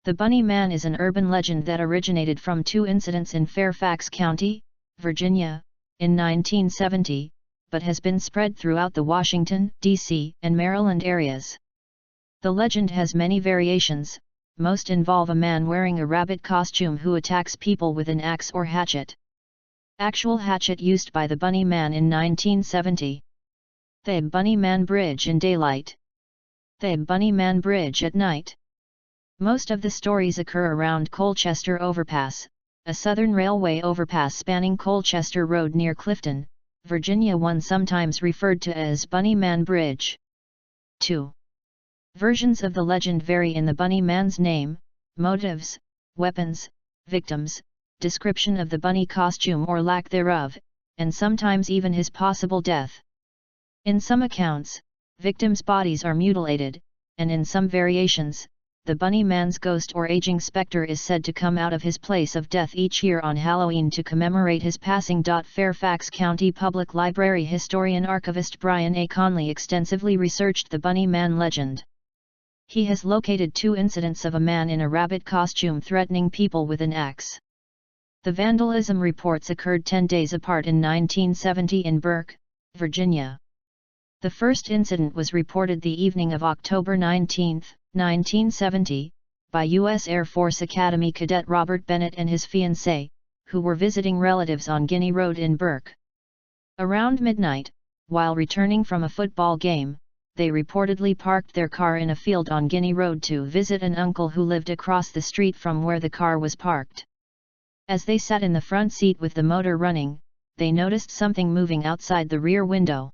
The Bunny Man is an urban legend that originated from two incidents in Fairfax County, Virginia, in 1970, but has been spread throughout the Washington, D.C., and Maryland areas. The legend has many variations. Most involve a man wearing a rabbit costume who attacks people with an axe or hatchet. Actual hatchet used by the Bunny Man in 1970. The Bunny Man Bridge in daylight. The Bunny Man Bridge at night. Most of the stories occur around Colchester Overpass, a southern railway overpass spanning Colchester Road near Clifton, Virginia, one sometimes referred to as Bunny Man Bridge. 2. Versions of the legend vary in the Bunny Man's name, motives, weapons, victims, description of the bunny costume or lack thereof, and sometimes even his possible death. In some accounts, victims' bodies are mutilated, and in some variations, the Bunny Man's ghost or aging specter is said to come out of his place of death each year on Halloween to commemorate his passing. Fairfax County Public Library historian archivist Brian A. Conley extensively researched the Bunny Man legend. He has located two incidents of a man in a rabbit costume threatening people with an axe. The vandalism reports occurred 10 days apart in 1970 in Burke, Virginia. The first incident was reported the evening of October 19, 1970, by U.S. Air Force Academy cadet Robert Bennett and his fiancée, who were visiting relatives on Guinea Road in Burke. Around midnight, while returning from a football game, they reportedly parked their car in a field on Guinea Road to visit an uncle who lived across the street from where the car was parked. As they sat in the front seat with the motor running, they noticed something moving outside the rear window.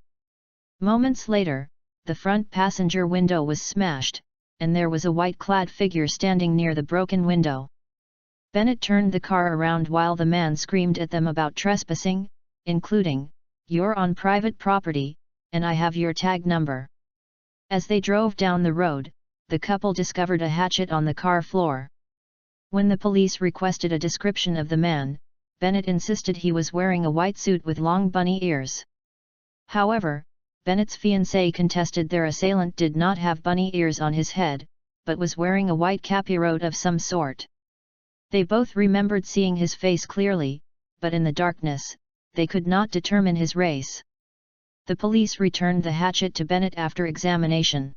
Moments later, the front passenger window was smashed, and there was a white-clad figure standing near the broken window. Bennett turned the car around while the man screamed at them about trespassing, including, "You're on private property, and I have your tag number." As they drove down the road, the couple discovered a hatchet on the car floor. When the police requested a description of the man, Bennett insisted he was wearing a white suit with long bunny ears. However, Bennett's fiancée contested their assailant did not have bunny ears on his head, but was wearing a white capirote of some sort. They both remembered seeing his face clearly, but in the darkness, they could not determine his race. The police returned the hatchet to Bennett after examination.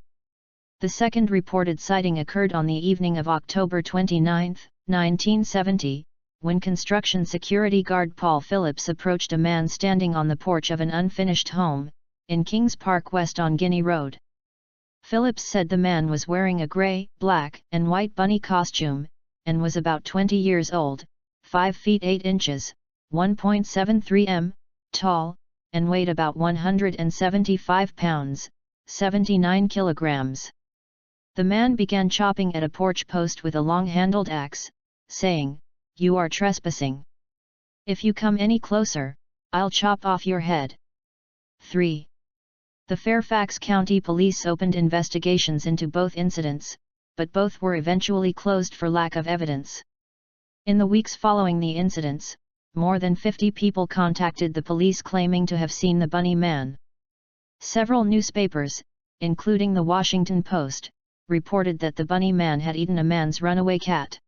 The second reported sighting occurred on the evening of October 29, 1970, when construction security guard Paul Phillips approached a man standing on the porch of an unfinished home, in Kings Park West on Guinea Road. Phillips said the man was wearing a gray, black, and white bunny costume, and was about 20 years old, 5 feet 8 inches, 1.73 m, tall, and weighed about 175 pounds, 79 kilograms. The man began chopping at a porch post with a long-handled axe, saying, "You are trespassing. If you come any closer, I'll chop off your head." 3. The Fairfax County Police opened investigations into both incidents, but both were eventually closed for lack of evidence. In the weeks following the incidents, more than 50 people contacted the police claiming to have seen the Bunny Man. Several newspapers, including the Washington Post, reported that the Bunny Man had eaten a man's runaway cat.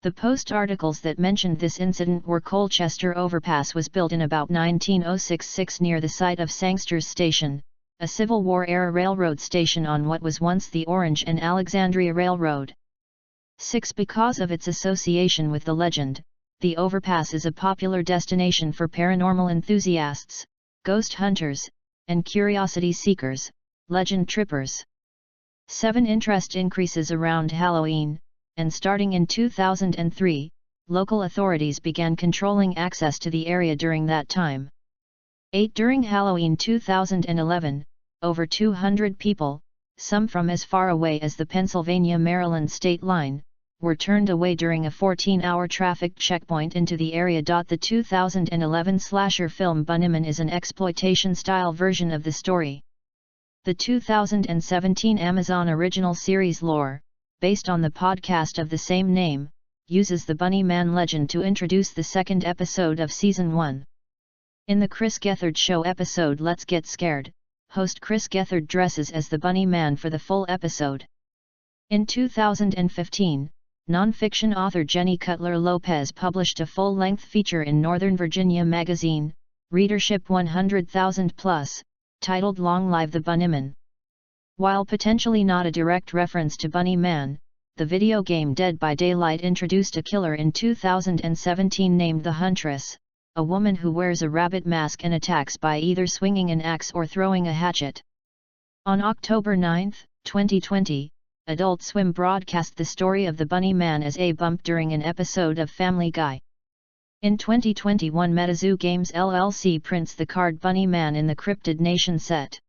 The Post articles that mentioned this incident were Colchester Overpass was built in about 1906 near the site of Sangster's Station, a Civil War-era railroad station on what was once the Orange and Alexandria Railroad. 6. Because of its association with the legend, the overpass is a popular destination for paranormal enthusiasts, ghost hunters, and curiosity seekers, legend trippers. 7. Interest increases around Halloween, and starting in 2003, local authorities began controlling access to the area during that time. 8. During Halloween 2011, over 200 people, some from as far away as the Pennsylvania-Maryland state line, were turned away during a 14-hour traffic checkpoint into the area. The 2011 slasher film Bunnyman is an exploitation-style version of the story. The 2017 Amazon original series Lore, based on the podcast of the same name, uses the Bunny Man legend to introduce the second episode of Season 1. In the Chris Gethard Show episode Let's Get Scared, host Chris Gethard dresses as the Bunny Man for the full episode. In 2015, nonfiction author Jenny Cutler Lopez published a full-length feature in Northern Virginia magazine, readership 100,000+, titled Long Live the Bunnyman. While potentially not a direct reference to Bunny Man, the video game Dead by Daylight introduced a killer in 2017 named the Huntress, a woman who wears a rabbit mask and attacks by either swinging an axe or throwing a hatchet. On October 9, 2020, Adult Swim broadcast the story of the Bunny Man as a bump during an episode of Family Guy. In 2021, MetaZoo Games LLC prints the card Bunny Man in the Cryptid Nation set.